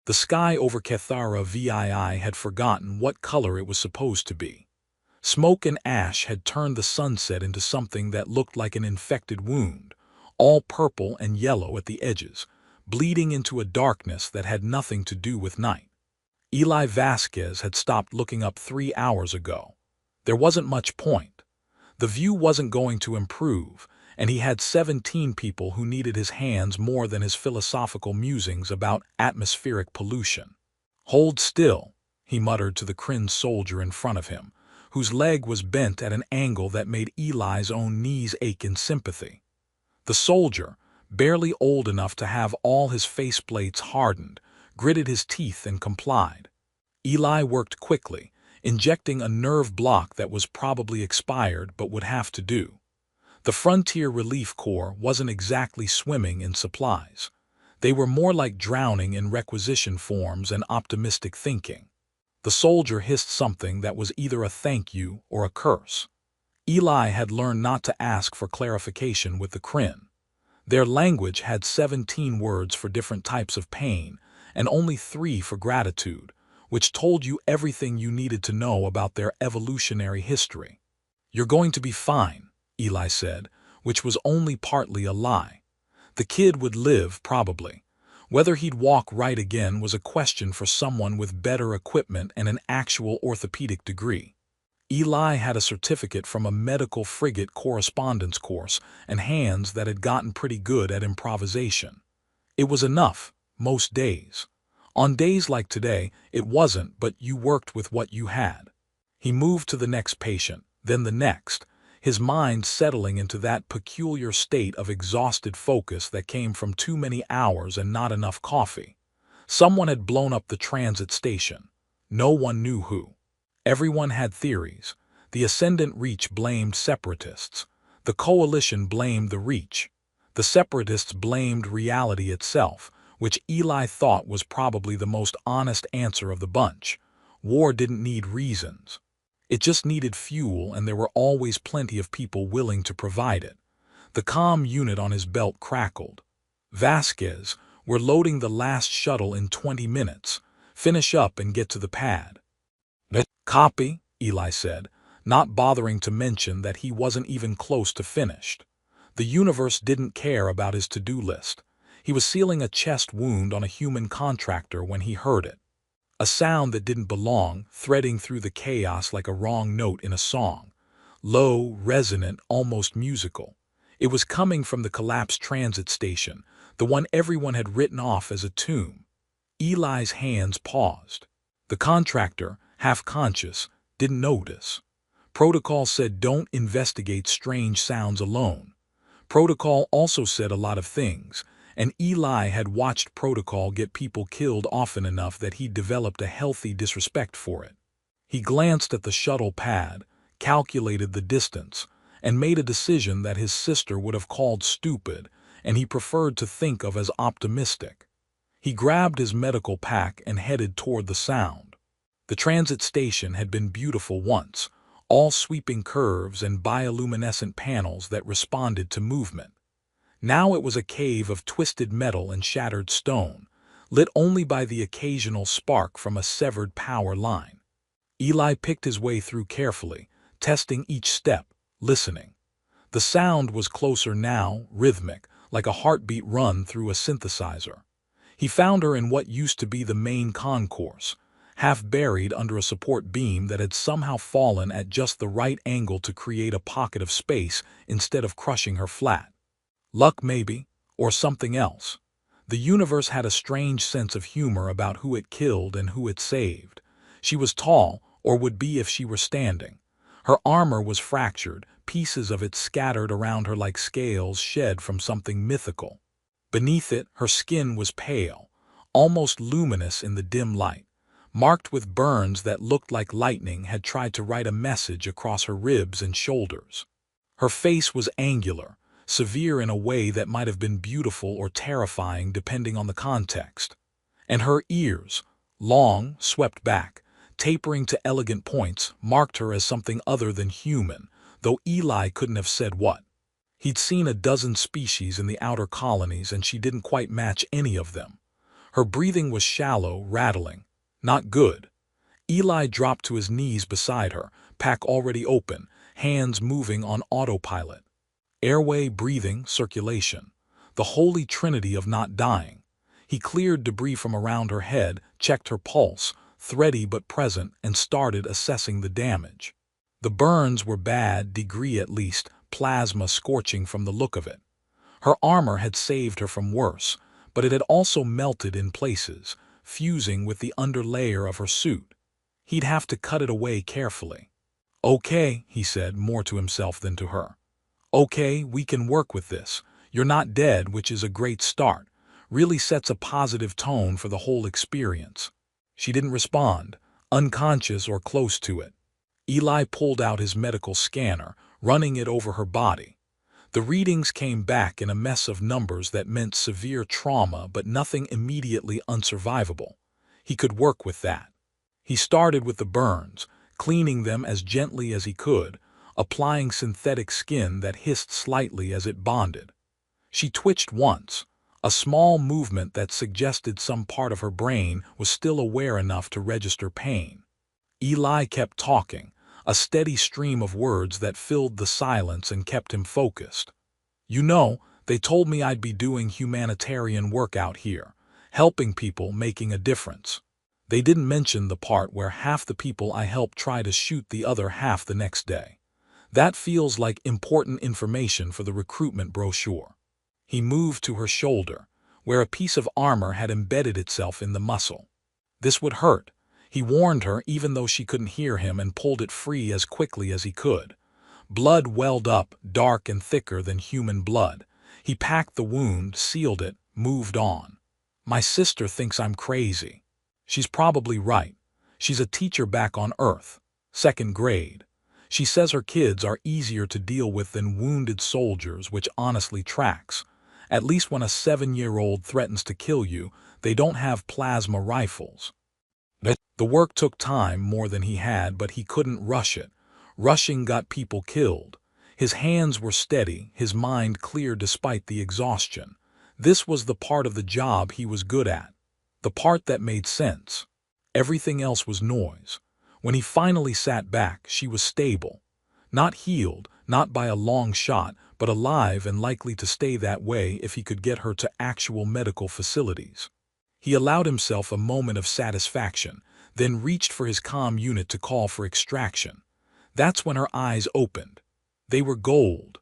The sky over Kethara VII had forgotten what color it was supposed to be. Smoke and ash had turned the sunset into something that looked like an infected wound, all purple and yellow at the edges, bleeding into a darkness that had nothing to do with night. Eli Vasquez had stopped looking up 3 hours ago. There wasn't much point. The view wasn't going to improve, and he had 17 people who needed his hands more than his philosophical musings about atmospheric pollution. "Hold still," he muttered to the cringe soldier in front of him, whose leg was bent at an angle that made Eli's own knees ache in sympathy. The soldier, barely old enough to have all his faceplates hardened, gritted his teeth and complied. Eli worked quickly, injecting a nerve block that was probably expired but would have to do. The Frontier Relief Corps wasn't exactly swimming in supplies. They were more like drowning in requisition forms and optimistic thinking. The soldier hissed something that was either a thank you or a curse. Eli had learned not to ask for clarification with the Kryn. Their language had 17 words for different types of pain, and only 3 for gratitude, which told you everything you needed to know about their evolutionary history. "You're going to be fine," Eli said, which was only partly a lie. The kid would live, probably. Whether he'd walk right again was a question for someone with better equipment and an actual orthopedic degree. Eli had a certificate from a medical frigate correspondence course and hands that had gotten pretty good at improvisation. It was enough, most days. On days like today, it wasn't, but you worked with what you had. He moved to the next patient, then the next, his mind settling into that peculiar state of exhausted focus that came from too many hours and not enough coffee. Someone had blown up the transit station. No one knew who. Everyone had theories. The Ascendant Reach blamed separatists. The Coalition blamed the Reach. The separatists blamed reality itself, which Eli thought was probably the most honest answer of the bunch. War didn't need reasons. It just needed fuel, and there were always plenty of people willing to provide it. The comm unit on his belt crackled. "Vasquez, we're loading the last shuttle in 20 minutes. Finish up and get to the pad." "Copy," Eli said, not bothering to mention that he wasn't even close to finished. The universe didn't care about his to-do list. He was sealing a chest wound on a human contractor when he heard it. A sound that didn't belong, threading through the chaos like a wrong note in a song. Low, resonant, almost musical. It was coming from the collapsed transit station, the one everyone had written off as a tomb. Eli's hands paused. The contractor, half-conscious, didn't notice. Protocol said don't investigate strange sounds alone. Protocol also said a lot of things, and Eli had watched Protocol get people killed often enough that he developed a healthy disrespect for it. He glanced at the shuttle pad, calculated the distance, and made a decision that his sister would have called stupid, and he preferred to think of as optimistic. He grabbed his medical pack and headed toward the sound. The transit station had been beautiful once, all sweeping curves and bioluminescent panels that responded to movement. Now it was a cave of twisted metal and shattered stone, lit only by the occasional spark from a severed power line. Eli picked his way through carefully, testing each step, listening. The sound was closer now, rhythmic, like a heartbeat run through a synthesizer. He found her in what used to be the main concourse, half buried under a support beam that had somehow fallen at just the right angle to create a pocket of space instead of crushing her flat. Luck maybe, or something else. The universe had a strange sense of humor about who it killed and who it saved. She was tall, or would be if she were standing. Her armor was fractured, pieces of it scattered around her like scales shed from something mythical. Beneath it, her skin was pale, almost luminous in the dim light, marked with burns that looked like lightning had tried to write a message across her ribs and shoulders. Her face was angular, severe in a way that might have been beautiful or terrifying depending on the context. And her ears, long, swept back, tapering to elegant points, marked her as something other than human, though Eli couldn't have said what. He'd seen a dozen species in the outer colonies and she didn't quite match any of them. Her breathing was shallow, rattling. Not good. Eli dropped to his knees beside her, pack already open, hands moving on autopilot. Airway, breathing, circulation. The holy trinity of not dying. He cleared debris from around her head, checked her pulse, thready but present, and started assessing the damage. The burns were bad, degree at least, plasma scorching from the look of it. Her armor had saved her from worse, but it had also melted in places, fusing with the underlayer of her suit. He'd have to cut it away carefully. "Okay," he said, more to himself than to her. "Okay, we can work with this. You're not dead, which is a great start. Really sets a positive tone for the whole experience." She didn't respond, unconscious or close to it. Eli pulled out his medical scanner, running it over her body. The readings came back in a mess of numbers that meant severe trauma but nothing immediately unsurvivable. He could work with that. He started with the burns, cleaning them as gently as he could, applying synthetic skin that hissed slightly as it bonded. She twitched once, a small movement that suggested some part of her brain was still aware enough to register pain. Eli kept talking, a steady stream of words that filled the silence and kept him focused. "You know, they told me I'd be doing humanitarian work out here, helping people, making a difference. They didn't mention the part where half the people I helped try to shoot the other half the next day. That feels like important information for the recruitment brochure." He moved to her shoulder, where a piece of armor had embedded itself in the muscle. This would hurt. He warned her even though she couldn't hear him, and pulled it free as quickly as he could. Blood welled up, dark and thicker than human blood. He packed the wound, sealed it, moved on. "My sister thinks I'm crazy." "She's probably right. She's a teacher back on Earth. 2nd grade. She says her kids are easier to deal with than wounded soldiers, which honestly tracks. At least when a 7-year-old threatens to kill you, they don't have plasma rifles." The work took time, more than he had, but he couldn't rush it. Rushing got people killed. His hands were steady, his mind clear despite the exhaustion. This was the part of the job he was good at. The part that made sense. Everything else was noise. When he finally sat back, she was stable. Not healed, not by a long shot, but alive and likely to stay that way if he could get her to actual medical facilities. He allowed himself a moment of satisfaction, then reached for his comm unit to call for extraction. That's when her eyes opened. They were gold.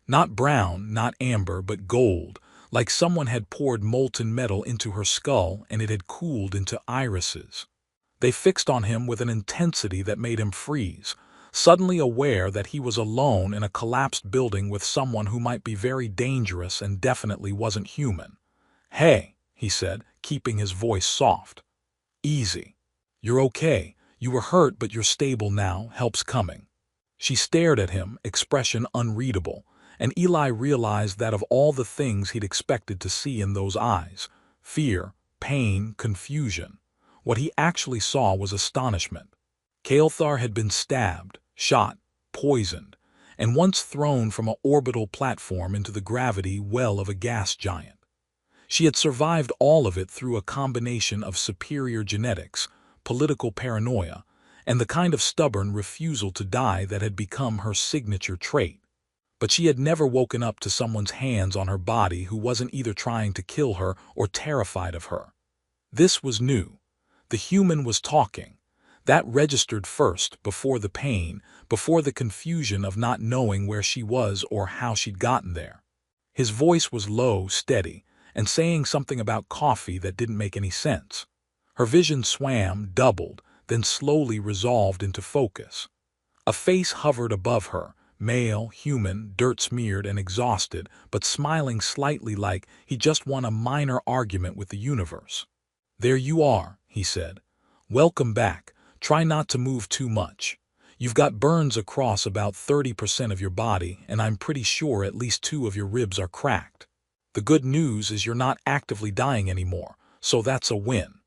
Not brown, not amber, but gold, like someone had poured molten metal into her skull and it had cooled into irises. They fixed on him with an intensity that made him freeze, suddenly aware that he was alone in a collapsed building with someone who might be very dangerous and definitely wasn't human. "Hey," he said, keeping his voice soft. "Easy. You're okay. You were hurt, but you're stable now. Help's coming." She stared at him, expression unreadable, and Eli realized that of all the things he'd expected to see in those eyes, fear, pain, confusion, what he actually saw was astonishment. Kael'thar had been stabbed, shot, poisoned, and once thrown from an orbital platform into the gravity well of a gas giant. She had survived all of it through a combination of superior genetics, political paranoia, and the kind of stubborn refusal to die that had become her signature trait. But she had never woken up to someone's hands on her body who wasn't either trying to kill her or terrified of her. This was new. The human was talking. That registered first, before the pain, before the confusion of not knowing where she was or how she'd gotten there. His voice was low, steady, and saying something about coffee that didn't make any sense. Her vision swam, doubled, then slowly resolved into focus. A face hovered above her, male, human, dirt-smeared and exhausted, but smiling slightly like he just won a minor argument with the universe. "There you are," he said. "Welcome back. Try not to move too much. You've got burns across about 30% of your body, and I'm pretty sure at least 2 of your ribs are cracked. The good news is you're not actively dying anymore, so that's a win."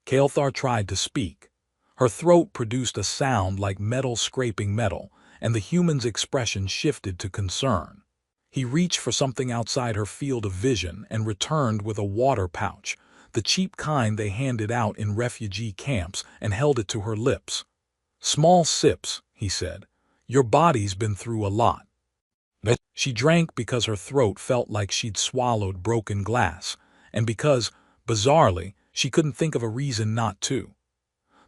Kael'thar tried to speak. Her throat produced a sound like metal scraping metal, and the human's expression shifted to concern. He reached for something outside her field of vision and returned with a water pouch, the cheap kind they handed out in refugee camps, and held it to her lips. "Small sips," he said. "Your body's been through a lot." But she drank because her throat felt like she'd swallowed broken glass, and because, bizarrely, she couldn't think of a reason not to.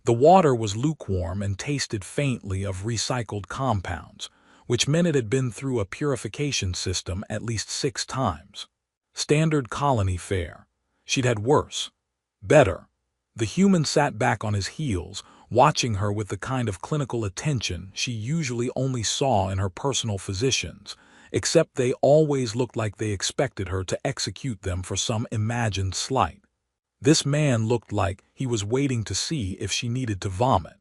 The water was lukewarm and tasted faintly of recycled compounds, which meant it had been through a purification system at least 6 times. Standard colony fare. She'd had worse. Better. The human sat back on his heels, watching her with the kind of clinical attention she usually only saw in her personal physicians, except they always looked like they expected her to execute them for some imagined slight. This man looked like he was waiting to see if she needed to vomit.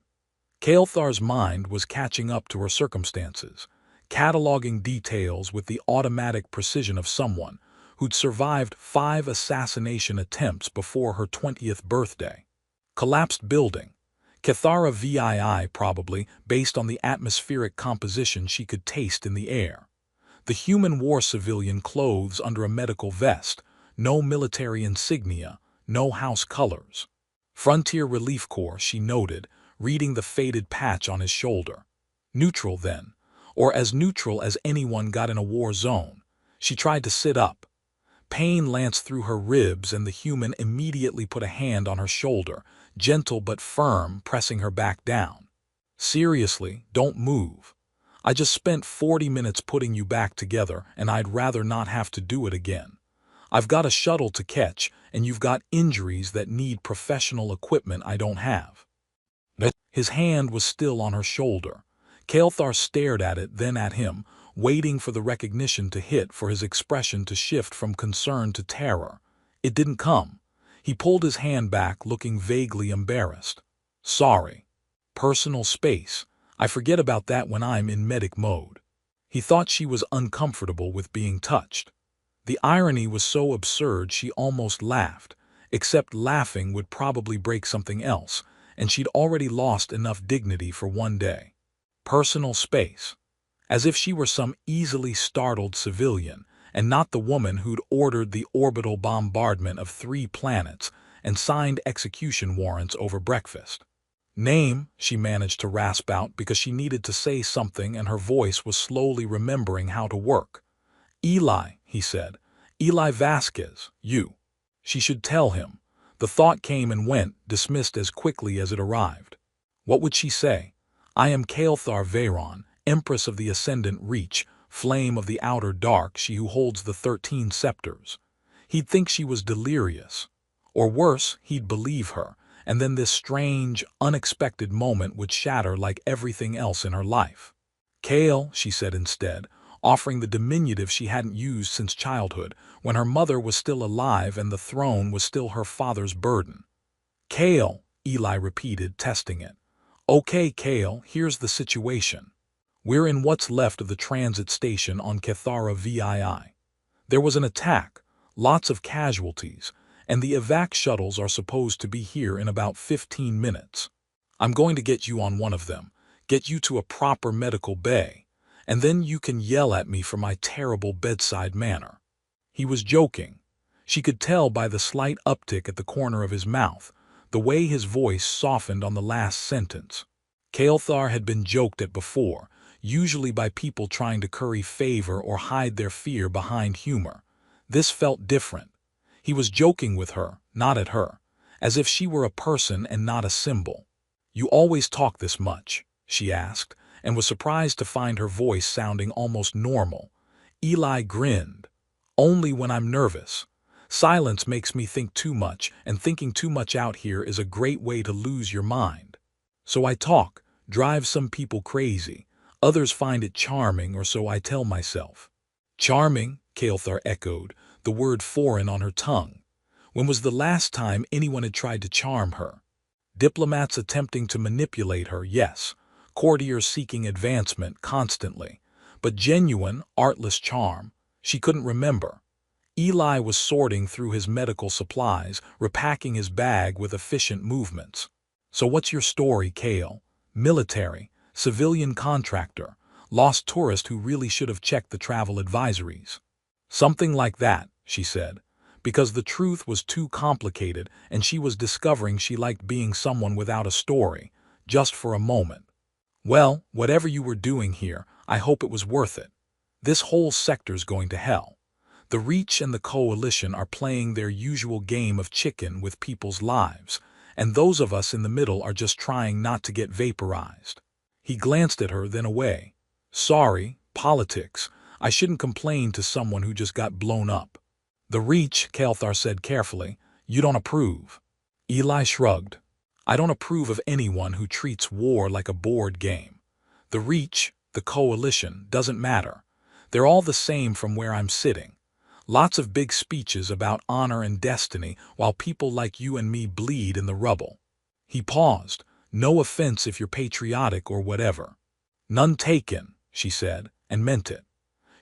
Kael'thar's mind was catching up to her circumstances, cataloging details with the automatic precision of someone who'd survived 5 assassination attempts before her 20th birthday. Collapsed building. Cathara VII probably, based on the atmospheric composition she could taste in the air. The human wore civilian clothes under a medical vest, no military insignia, no house colors. Frontier Relief Corps, she noted, reading the faded patch on his shoulder. Neutral then, or as neutral as anyone got in a war zone. She tried to sit up. Pain lanced through her ribs and the human immediately put a hand on her shoulder, gentle but firm, pressing her back down. "Seriously, don't move. I just spent 40 minutes putting you back together, and I'd rather not have to do it again. I've got a shuttle to catch, and you've got injuries that need professional equipment I don't have." His hand was still on her shoulder. Kael'thar stared at it, then at him, waiting for the recognition to hit, for his expression to shift from concern to terror. It didn't come. He pulled his hand back, looking vaguely embarrassed. "Sorry. Personal space. I forget about that when I'm in medic mode." He thought she was uncomfortable with being touched. The irony was so absurd she almost laughed, except laughing would probably break something else, and she'd already lost enough dignity for one day. Personal space. As if she were some easily startled civilian, and not the woman who'd ordered the orbital bombardment of 3 planets and signed execution warrants over breakfast. "Name," she managed to rasp out because she needed to say something and her voice was slowly remembering how to work. "Eli," he said. "Eli Vasquez, you." She should tell him. The thought came and went, dismissed as quickly as it arrived. What would she say? "I am Kael'thar Veyron, Empress of the Ascendant Reach, Flame of the Outer Dark, she who holds the 13 scepters." He'd think she was delirious. Or worse, he'd believe her, and then this strange, unexpected moment would shatter like everything else in her life. "Kael," she said instead, offering the diminutive she hadn't used since childhood, when her mother was still alive and the throne was still her father's burden. "Kael," Eli repeated, testing it. "Okay, Kael, here's the situation. We're in what's left of the transit station on Cathara VII. There was an attack, lots of casualties, and the evac shuttles are supposed to be here in about 15 minutes. I'm going to get you on one of them, get you to a proper medical bay, and then you can yell at me for my terrible bedside manner." He was joking. She could tell by the slight uptick at the corner of his mouth, the way his voice softened on the last sentence. Kael'thar had been joked at before, usually by people trying to curry favor or hide their fear behind humor. This felt different. He was joking with her, not at her, as if she were a person and not a symbol. "You always talk this much?" she asked, and was surprised to find her voice sounding almost normal. Eli grinned. "Only when I'm nervous. Silence makes me think too much, and thinking too much out here is a great way to lose your mind. So I talk, drive some people crazy. Others find it charming, or so I tell myself." "Charming," Kael'thar echoed, the word foreign on her tongue. When was the last time anyone had tried to charm her? Diplomats attempting to manipulate her, yes. Courtiers seeking advancement constantly. But genuine, artless charm, she couldn't remember. Eli was sorting through his medical supplies, repacking his bag with efficient movements. "So what's your story, Kael? Military, civilian contractor, lost tourist who really should have checked the travel advisories?" "Something like that," she said. because the truth was too complicated and she was discovering she liked being someone without a story, just for a moment. Well, whatever you were doing here, I hope it was worth it. This whole sector's going to hell. The Reach and the Coalition are playing their usual game of chicken with people's lives, and those of us in the middle are just trying not to get vaporized. He glanced at her, then away. Sorry, politics. I shouldn't complain to someone who just got blown up. The Reach, Kelthar said carefully. You don't approve. Eli shrugged. I don't approve of anyone who treats war like a board game. The Reach, the Coalition, doesn't matter. They're all the same from where I'm sitting. Lots of big speeches about honor and destiny while people like you and me bleed in the rubble. He paused. No offense if you're patriotic or whatever. None taken, she said, and meant it.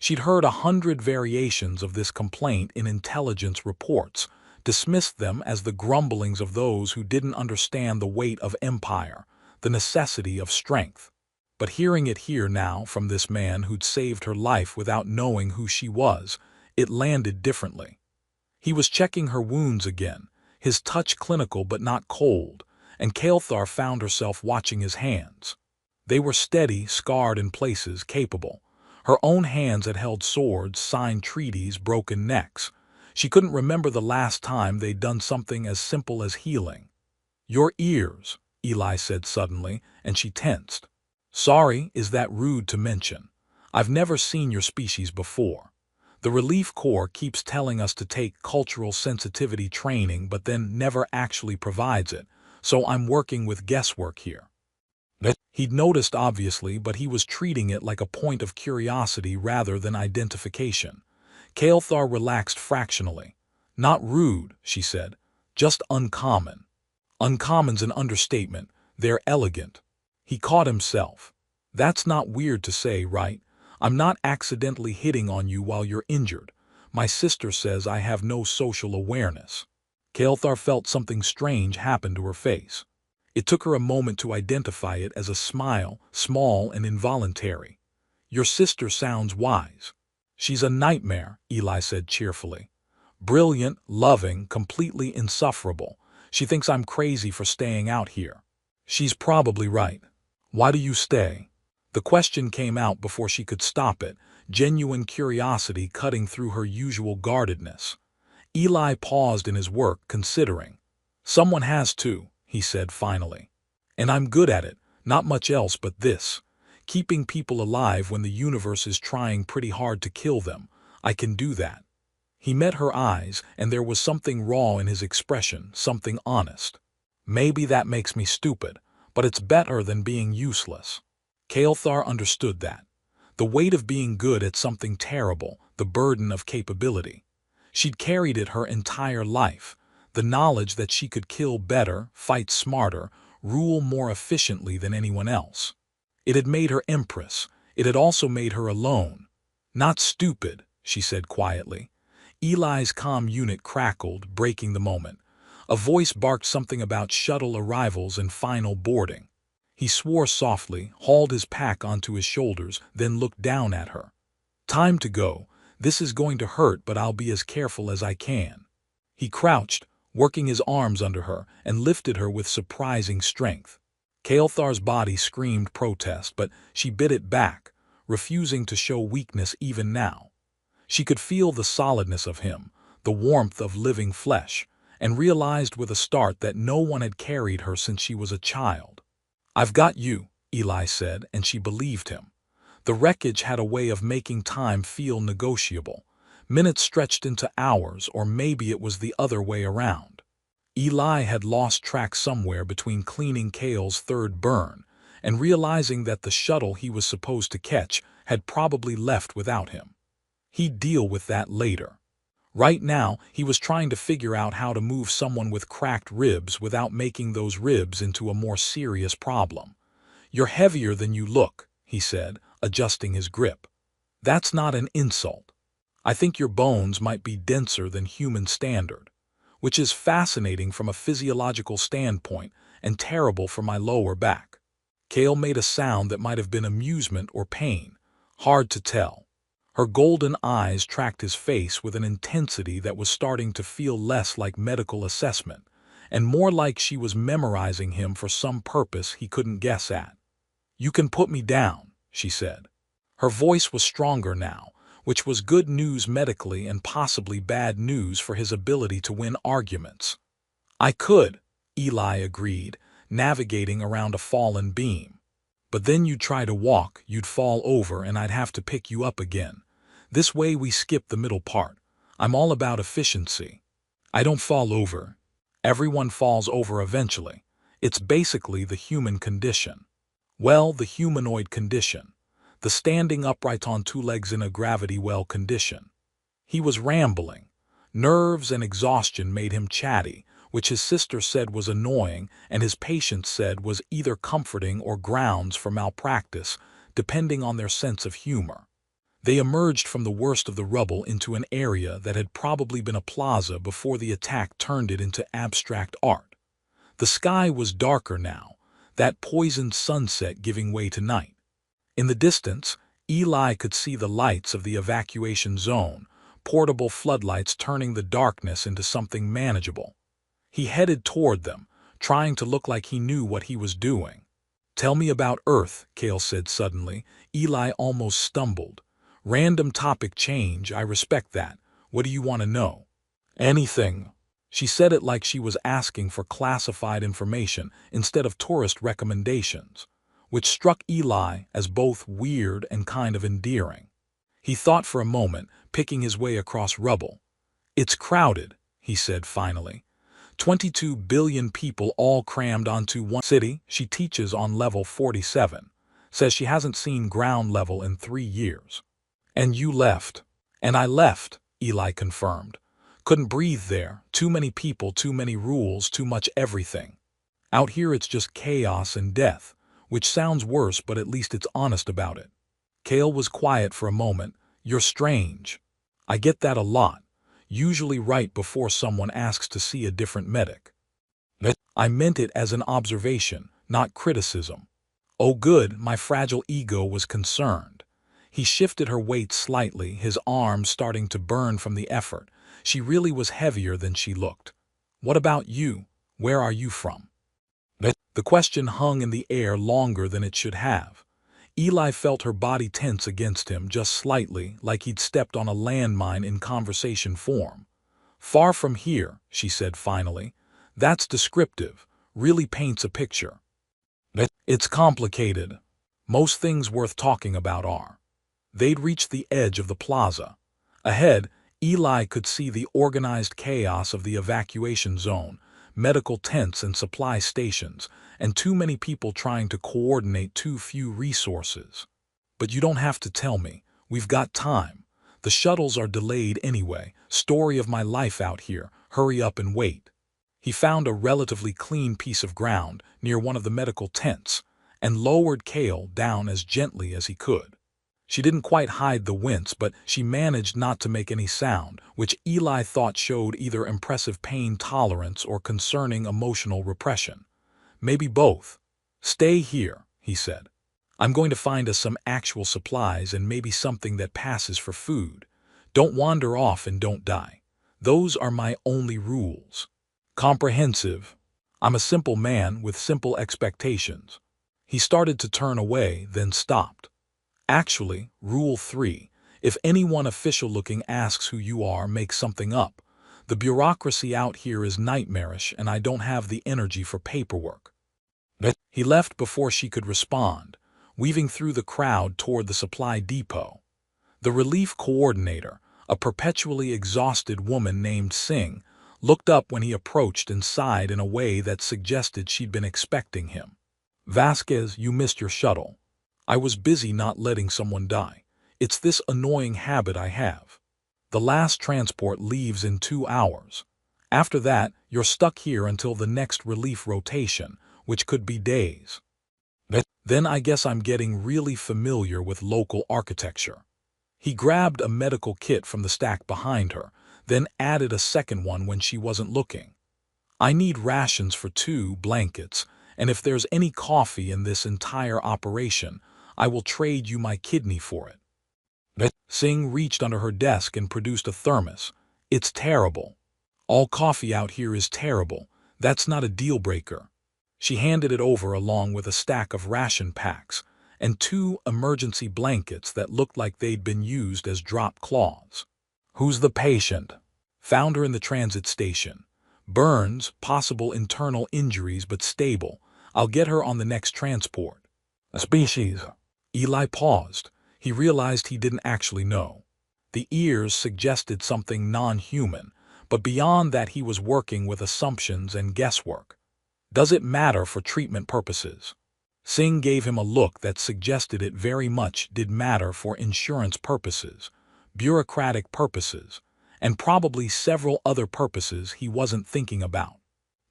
She'd heard 100 variations of this complaint in intelligence reports, dismissed them as the grumblings of those who didn't understand the weight of empire, the necessity of strength. But hearing it here now from this man who'd saved her life without knowing who she was, it landed differently. He was checking her wounds again, his touch clinical but not cold, and Kelthar found herself watching his hands. They were steady, scarred in places, capable. Her own hands had held swords, signed treaties, broken necks. She couldn't remember the last time they'd done something as simple as healing. Your ears, Eli said suddenly, and she tensed. Sorry, is that rude to mention? I've never seen your species before. The Relief Corps keeps telling us to take cultural sensitivity training but then never actually provides it, so I'm working with guesswork here. He'd noticed obviously, but he was treating it like a point of curiosity rather than identification. Kelthar relaxed fractionally. Not rude, she said, just uncommon. Uncommon's an understatement. They're elegant. He caught himself. That's not weird to say, right? I'm not accidentally hitting on you while you're injured. My sister says I have no social awareness. Kelthar felt something strange happen to her face. It took her a moment to identify it as a smile, small and involuntary. Your sister sounds wise. She's a nightmare, Eli said cheerfully. Brilliant, loving, completely insufferable. She thinks I'm crazy for staying out here. She's probably right. Why do you stay? The question came out before she could stop it, genuine curiosity cutting through her usual guardedness. Eli paused in his work, considering. Someone has to, he said finally. And I'm good at it, not much else but this. Keeping people alive when the universe is trying pretty hard to kill them. I can do that. He met her eyes, and there was something raw in his expression, something honest. Maybe that makes me stupid, but it's better than being useless. Kelthar understood that. The weight of being good at something terrible, the burden of capability. She'd carried it her entire life, the knowledge that she could kill better, fight smarter, rule more efficiently than anyone else. It had made her Empress. It had also made her alone. Not stupid, she said quietly. Eli's comm unit crackled, breaking the moment. A voice barked something about shuttle arrivals and final boarding. He swore softly, hauled his pack onto his shoulders, then looked down at her. Time to go. This is going to hurt, but I'll be as careful as I can. He crouched, working his arms under her, and lifted her with surprising strength. Kelthar's body screamed protest, but she bit it back, refusing to show weakness even now. She could feel the solidness of him, the warmth of living flesh, and realized with a start that no one had carried her since she was a child. I've got you, Eli said, and she believed him. The wreckage had a way of making time feel negotiable. Minutes stretched into hours, or maybe it was the other way around. Eli had lost track somewhere between cleaning Kale's third burn and realizing that the shuttle he was supposed to catch had probably left without him. He'd deal with that later. Right now, he was trying to figure out how to move someone with cracked ribs without making those ribs into a more serious problem. You're heavier than you look, he said, adjusting his grip. That's not an insult. I think your bones might be denser than human standard, which is fascinating from a physiological standpoint and terrible for my lower back. Kale made a sound that might have been amusement or pain, hard to tell. Her golden eyes tracked his face with an intensity that was starting to feel less like medical assessment, and more like she was memorizing him for some purpose he couldn't guess at. "You can put me down," she said. Her voice was stronger now, which was good news medically and possibly bad news for his ability to win arguments. "I could," Eli agreed, navigating around a fallen beam. "But then you'd try to walk, you'd fall over, and I'd have to pick you up again. This way we skip the middle part. I'm all about efficiency. I don't fall over. Everyone falls over eventually. It's basically the human condition. Well, the humanoid condition. The standing upright on two legs in a gravity well condition." He was rambling. Nerves and exhaustion made him chatty, which his sister said was annoying and his patient said was either comforting or grounds for malpractice, depending on their sense of humor. They emerged from the worst of the rubble into an area that had probably been a plaza before the attack turned it into abstract art. The sky was darker now, that poisoned sunset giving way to night. In the distance, Eli could see the lights of the evacuation zone, portable floodlights turning the darkness into something manageable. He headed toward them, trying to look like he knew what he was doing. "Tell me about Earth," Cale said suddenly. Eli almost stumbled. "Random topic change, I respect that. What do you want to know?" "Anything." She said it like she was asking for classified information instead of tourist recommendations, which struck Eli as both weird and kind of endearing. He thought for a moment, picking his way across rubble. "It's crowded," he said finally. 22 billion people all crammed onto one city. She teaches on level 47. Says she hasn't seen ground level in 3 years. "And you left." "And I left," Eli confirmed. "Couldn't breathe there. Too many people, too many rules, too much everything. Out here it's just chaos and death, which sounds worse, but at least it's honest about it." Cale was quiet for a moment. "You're strange." "I get that a lot, usually right before someone asks to see a different medic." "I meant it as an observation, not criticism." "Oh good," my fragile ego was concerned. He shifted her weight slightly, his arms starting to burn from the effort. She really was heavier than she looked. "What about you? Where are you from?" The question hung in the air longer than it should have. Eli felt her body tense against him just slightly, like he'd stepped on a landmine in conversation form. "Far from here," she said finally. "That's descriptive, really paints a picture." "It's complicated. Most things worth talking about are." They'd reached the edge of the plaza. Ahead, Eli could see the organized chaos of the evacuation zone, medical tents and supply stations, and too many people trying to coordinate too few resources. "But you don't have to tell me. We've got time. The shuttles are delayed anyway. Story of my life out here. Hurry up and wait." He found a relatively clean piece of ground near one of the medical tents and lowered Cale down as gently as he could. She didn't quite hide the wince, but she managed not to make any sound, which Eli thought showed either impressive pain tolerance or concerning emotional repression. Maybe both. "Stay here," he said. "I'm going to find us some actual supplies and maybe something that passes for food. Don't wander off and don't die. Those are my only rules." "Comprehensive. I'm a simple man with simple expectations." He started to turn away, then stopped. "Actually, Rule 3, if anyone official-looking asks who you are, make something up. The bureaucracy out here is nightmarish and I don't have the energy for paperwork." He left before she could respond, weaving through the crowd toward the supply depot. The relief coordinator, a perpetually exhausted woman named Singh, looked up when he approached and sighed in a way that suggested she'd been expecting him. "Vasquez, you missed your shuttle. I was busy not letting someone die. It's this annoying habit I have. The last transport leaves in 2 hours. After that, you're stuck here until the next relief rotation, which could be days. Then I guess I'm getting really familiar with local architecture." He grabbed a medical kit from the stack behind her, then added a second one when she wasn't looking. "I need rations for 2 blankets, and if there's any coffee in this entire operation, I will trade you my kidney for it." Singh reached under her desk and produced a thermos. It's terrible. All coffee out here is terrible. That's not a deal breaker. She handed it over along with a stack of ration packs and 2 emergency blankets that looked like they'd been used as drop cloths. Who's the patient? Found her in the transit station. Burns, possible internal injuries but stable. I'll get her on the next transport. A species. Eli paused. He realized he didn't actually know. The ears suggested something non-human, but beyond that he was working with assumptions and guesswork. Does it matter for treatment purposes? Singh gave him a look that suggested it very much did matter for insurance purposes, bureaucratic purposes, and probably several other purposes he wasn't thinking about.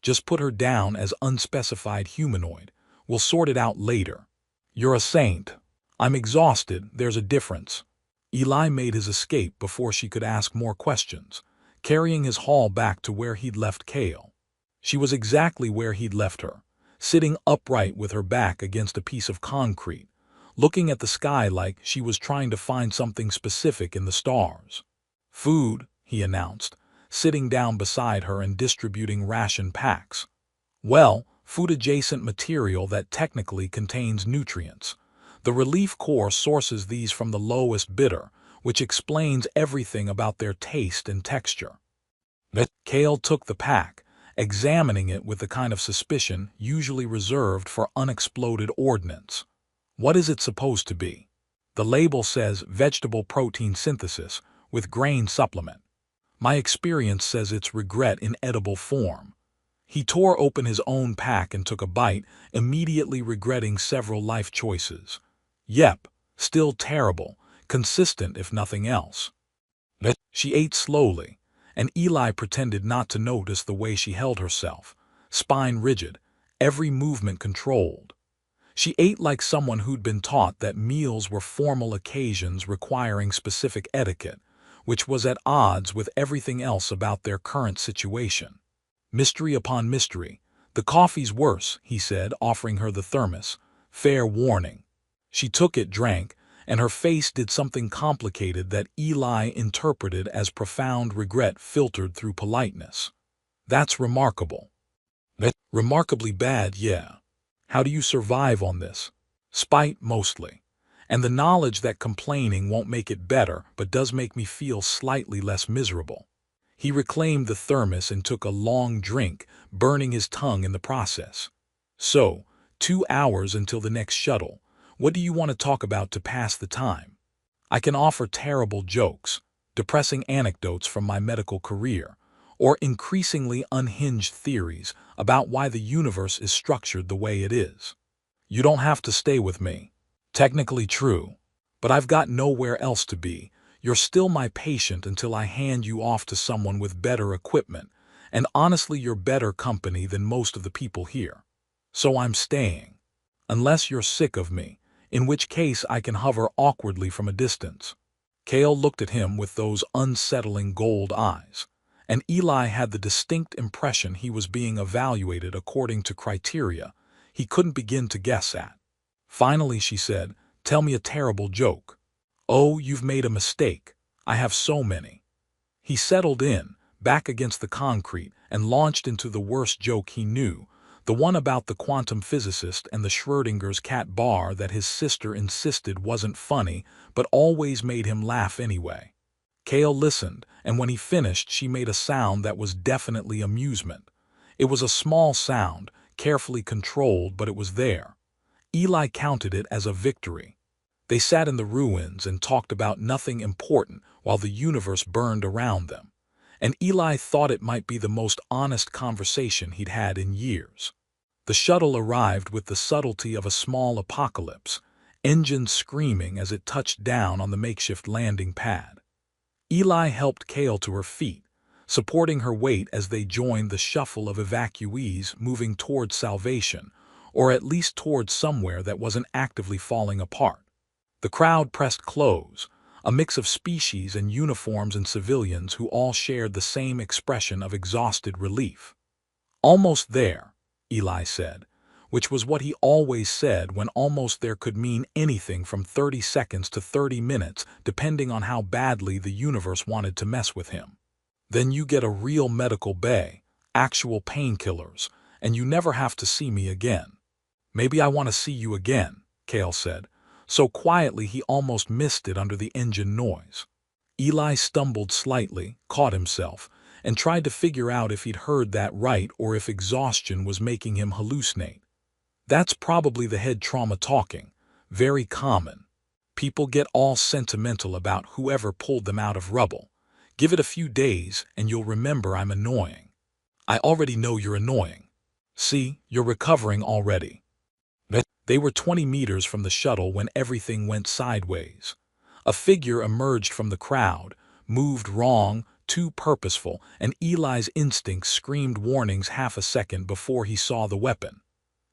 Just put her down as unspecified humanoid. We'll sort it out later. You're a saint. I'm exhausted, there's a difference. Eli made his escape before she could ask more questions, carrying his haul back to where he'd left Kale. She was exactly where he'd left her, sitting upright with her back against a piece of concrete, looking at the sky like she was trying to find something specific in the stars. Food, he announced, sitting down beside her and distributing ration packs. Well, food-adjacent material that technically contains nutrients. The Relief Corps sources these from the lowest bidder, which explains everything about their taste and texture. Kale took the pack, examining it with the kind of suspicion usually reserved for unexploded ordnance. What is it supposed to be? The label says vegetable protein synthesis with grain supplement. My experience says it's regret in edible form. He tore open his own pack and took a bite, immediately regretting several life choices. Yep, still terrible, consistent if nothing else. She ate slowly, and Eli pretended not to notice the way she held herself, spine rigid, every movement controlled. She ate like someone who'd been taught that meals were formal occasions requiring specific etiquette, which was at odds with everything else about their current situation. Mystery upon mystery. The coffee's worse, he said, offering her the thermos. Fair warning. She took it, drank, and her face did something complicated that Eli interpreted as profound regret filtered through politeness. That's remarkable. Remarkably bad, yeah. How do you survive on this? Spite, mostly. And the knowledge that complaining won't make it better, but does make me feel slightly less miserable. He reclaimed the thermos and took a long drink, burning his tongue in the process. So, 2 hours until the next shuttle. What do you want to talk about to pass the time? I can offer terrible jokes, depressing anecdotes from my medical career, or increasingly unhinged theories about why the universe is structured the way it is. You don't have to stay with me. Technically true, but I've got nowhere else to be. You're still my patient until I hand you off to someone with better equipment, and honestly you're better company than most of the people here. So I'm staying. Unless you're sick of me, in which case I can hover awkwardly from a distance. Kale looked at him with those unsettling gold eyes, and Eli had the distinct impression he was being evaluated according to criteria he couldn't begin to guess at. Finally she said, "Tell me a terrible joke." "Oh, you've made a mistake. I have so many." He settled in, back against the concrete, and launched into the worst joke he knew, the one about the quantum physicist and the Schrodinger's cat bar that his sister insisted wasn't funny, but always made him laugh anyway. Kale listened, and when he finished she made a sound that was definitely amusement. It was a small sound, carefully controlled, but it was there. Eli counted it as a victory. They sat in the ruins and talked about nothing important while the universe burned around them, and Eli thought it might be the most honest conversation he'd had in years. The shuttle arrived with the subtlety of a small apocalypse, engines screaming as it touched down on the makeshift landing pad. Eli helped Kale to her feet, supporting her weight as they joined the shuffle of evacuees moving towards salvation, or at least towards somewhere that wasn't actively falling apart. The crowd pressed close, a mix of species and uniforms and civilians who all shared the same expression of exhausted relief. "Almost there," Eli said. which was what he always said when almost there could mean anything from 30 seconds to 30 minutes, depending on how badly the universe wanted to mess with him. Then you get a real medical bay, actual painkillers, and you never have to see me again. Maybe I want to see you again, Kale said, so quietly he almost missed it under the engine noise. Eli stumbled slightly, caught himself, and tried to figure out if he'd heard that right or if exhaustion was making him hallucinate. That's probably the head trauma talking, very common. People get all sentimental about whoever pulled them out of rubble. Give it a few days and you'll remember I'm annoying. I already know you're annoying. See, you're recovering already. They were 20 meters from the shuttle when everything went sideways. A figure emerged from the crowd, moved wrong, too purposeful, and Eli's instincts screamed warnings half a second before he saw the weapon.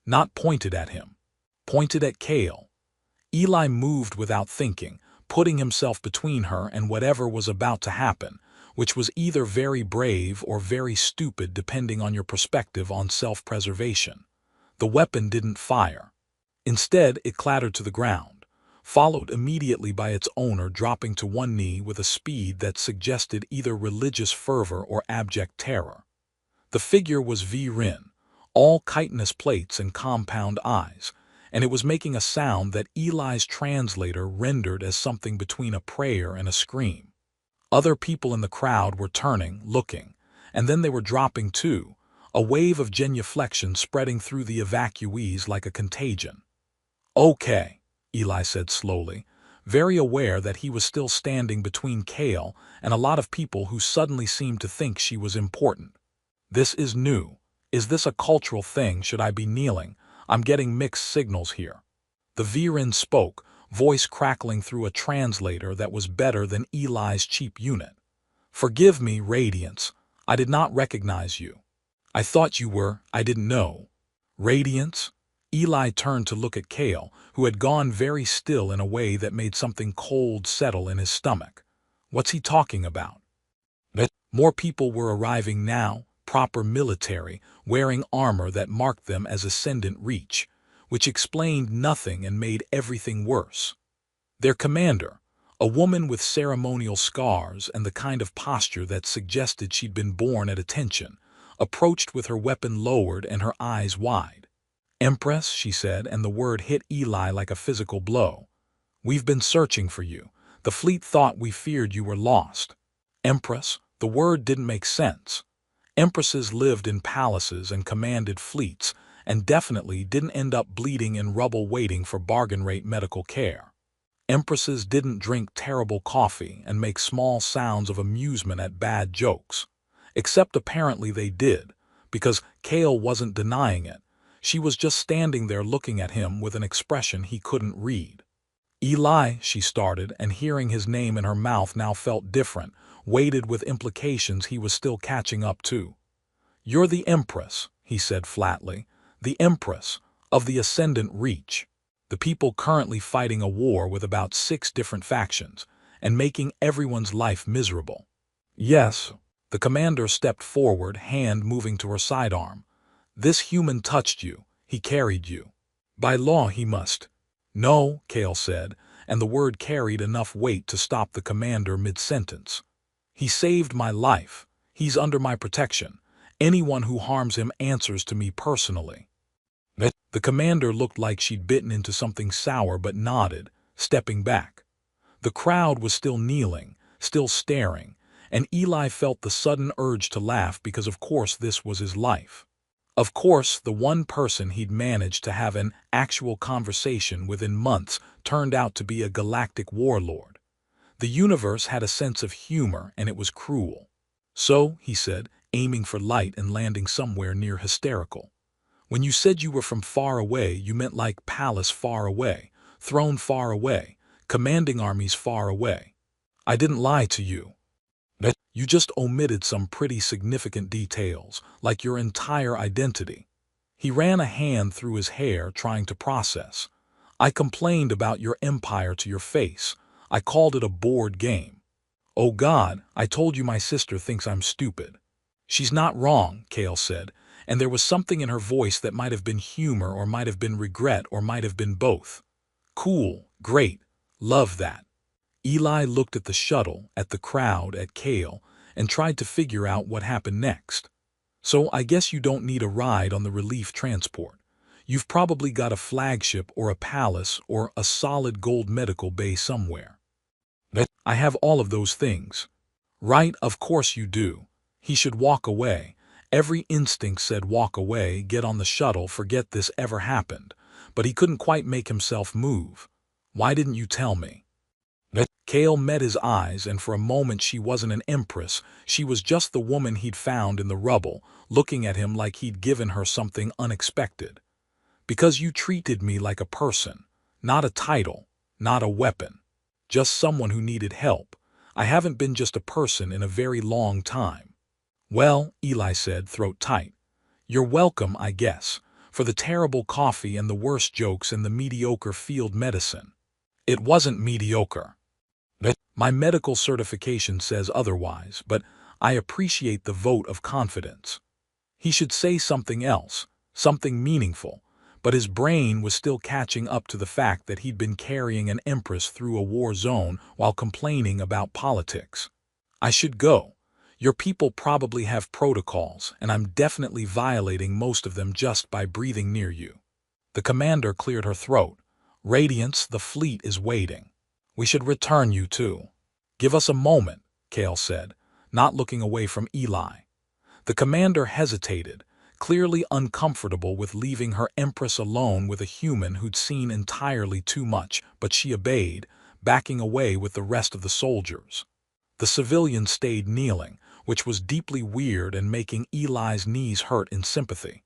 Not pointed at him. Pointed at Kale. Eli moved without thinking, putting himself between her and whatever was about to happen, which was either very brave or very stupid depending on your perspective on self-preservation. The weapon didn't fire. Instead, it clattered to the ground, followed immediately by its owner dropping to one knee with a speed that suggested either religious fervor or abject terror. The figure was V-Rin, all chitinous plates and compound eyes, and it was making a sound that Eli's translator rendered as something between a prayer and a scream. Other people in the crowd were turning, looking, and then they were dropping too, a wave of genuflection spreading through the evacuees like a contagion. Okay, Eli said slowly, very aware that he was still standing between Kale and a lot of people who suddenly seemed to think she was important. This is new. Is this a cultural thing? Should I be kneeling? I'm getting mixed signals here. The V-Rin spoke, voice crackling through a translator that was better than Eli's cheap unit. Forgive me, Radiance. I did not recognize you. I thought you were, I didn't know. Radiance? Eli turned to look at Kale, who had gone very still in a way that made something cold settle in his stomach. What's he talking about? More people were arriving now, proper military, wearing armor that marked them as Ascendant Reach, which explained nothing and made everything worse. Their commander, a woman with ceremonial scars and the kind of posture that suggested she'd been born at attention, approached with her weapon lowered and her eyes wide. Empress, she said, and the word hit Eli like a physical blow. We've been searching for you. The fleet thought we feared you were lost. Empress, the word didn't make sense. Empresses lived in palaces and commanded fleets, and definitely didn't end up bleeding in rubble waiting for bargain-rate medical care. Empresses didn't drink terrible coffee and make small sounds of amusement at bad jokes. Except apparently they did, because Kale wasn't denying it. She was just standing there looking at him with an expression he couldn't read. Eli, she started, and hearing his name in her mouth now felt different, weighted with implications he was still catching up to. You're the Empress, he said flatly, the Empress of the Ascendant Reach, the people currently fighting a war with about 6 different factions and making everyone's life miserable. Yes, the commander stepped forward, hand moving to her sidearm. This human touched you, he carried you. By law he must. No, Kale said, and the word carried enough weight to stop the commander mid-sentence. He saved my life. He's under my protection. Anyone who harms him answers to me personally. The commander looked like she'd bitten into something sour but nodded, stepping back. The crowd was still kneeling, still staring, and Eli felt the sudden urge to laugh because of course this was his life. Of course, the one person he'd managed to have an actual conversation with in months turned out to be a galactic warlord. The universe had a sense of humor and it was cruel. So, he said, aiming for light and landing somewhere near hysterical. When you said you were from far away, you meant like palace far away, throne far away, commanding armies far away. I didn't lie to you. You just omitted some pretty significant details, like your entire identity. He ran a hand through his hair, trying to process. I complained about your empire to your face. I called it a bored game. Oh God, I told you my sister thinks I'm stupid. She's not wrong, Kale said, and there was something in her voice that might have been humor or might have been regret or might have been both. Cool, great, love that. Eli looked at the shuttle, at the crowd, at Kale, and tried to figure out what happened next. So I guess you don't need a ride on the relief transport. You've probably got a flagship or a palace or a solid gold medical bay somewhere. I have all of those things. Right, of course you do. He should walk away. Every instinct said walk away, get on the shuttle, forget this ever happened. But he couldn't quite make himself move. Why didn't you tell me? Kale met his eyes, and for a moment she wasn't an Empress. She was just the woman he'd found in the rubble, looking at him like he'd given her something unexpected. Because you treated me like a person, not a title, not a weapon. Just someone who needed help. I haven't been just a person in a very long time. Well, Eli said, throat tight. You're welcome, I guess, for the terrible coffee and the worst jokes and the mediocre field medicine. It wasn't mediocre. My medical certification says otherwise, but I appreciate the vote of confidence. He should say something else, something meaningful, but his brain was still catching up to the fact that he'd been carrying an Empress through a war zone while complaining about politics. I should go. Your people probably have protocols, and I'm definitely violating most of them just by breathing near you. The commander cleared her throat. Radiance, the fleet is waiting. We should return you too. Give us a moment, Kale said, not looking away from Eli. The commander hesitated, clearly uncomfortable with leaving her Empress alone with a human who'd seen entirely too much, but she obeyed, backing away with the rest of the soldiers. The civilian stayed kneeling, which was deeply weird and making Eli's knees hurt in sympathy.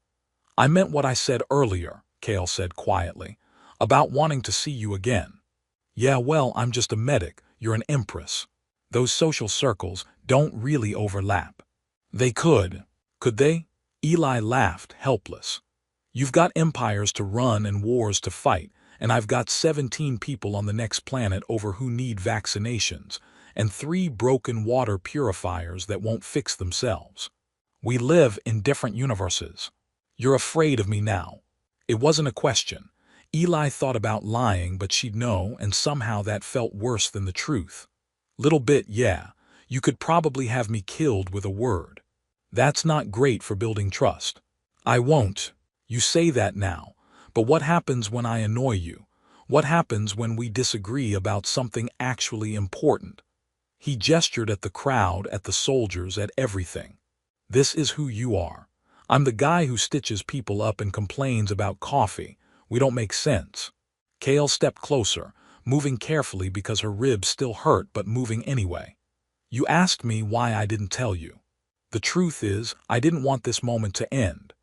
I meant what I said earlier, Kale said quietly, about wanting to see you again. Yeah, well, I'm just a medic, you're an Empress. Those social circles don't really overlap. They could they? Eli laughed, helpless. You've got empires to run and wars to fight, and I've got 17 people on the next planet over who need vaccinations, and 3 broken water purifiers that won't fix themselves. We live in different universes. You're afraid of me now. It wasn't a question. Eli thought about lying, but she'd know, and somehow that felt worse than the truth. Little bit, yeah. You could probably have me killed with a word. That's not great for building trust. I won't. You say that now. But what happens when I annoy you? What happens when we disagree about something actually important? He gestured at the crowd, at the soldiers, at everything. This is who you are. I'm the guy who stitches people up and complains about coffee. We don't make sense. Kale stepped closer, moving carefully because her ribs still hurt, but moving anyway. You asked me why I didn't tell you. The truth is, I didn't want this moment to end.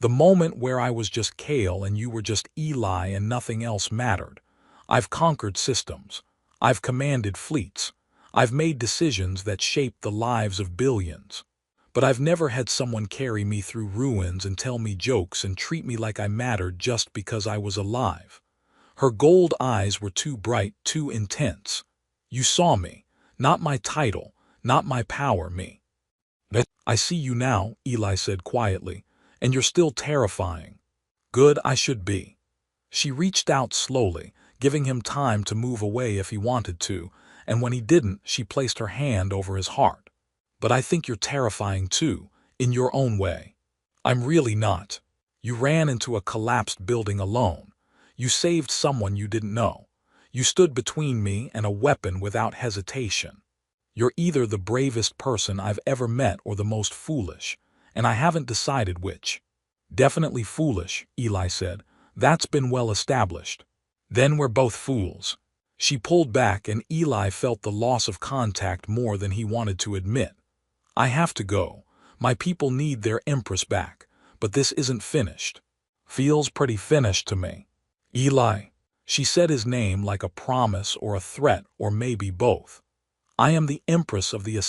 The moment where I was just Kale and you were just Eli and nothing else mattered. I've conquered systems. I've commanded fleets. I've made decisions that shaped the lives of billions. But I've never had someone carry me through ruins and tell me jokes and treat me like I mattered just because I was alive. Her gold eyes were too bright, too intense. You saw me, not my title, not my power, me. I see you now, Eli said quietly, and you're still terrifying. Good, I should be. She reached out slowly, giving him time to move away if he wanted to, and when he didn't, she placed her hand over his heart. But I think you're terrifying too, in your own way. I'm really not. You ran into a collapsed building alone. You saved someone you didn't know. You stood between me and a weapon without hesitation. You're either the bravest person I've ever met or the most foolish, and I haven't decided which. Definitely foolish, Eli said. That's been well established. Then we're both fools. She pulled back and Eli felt the loss of contact more than he wanted to admit. I have to go. My people need their Empress back, but this isn't finished. Feels pretty finished to me. Eli. She said his name like a promise or a threat or maybe both. I am the Empress of the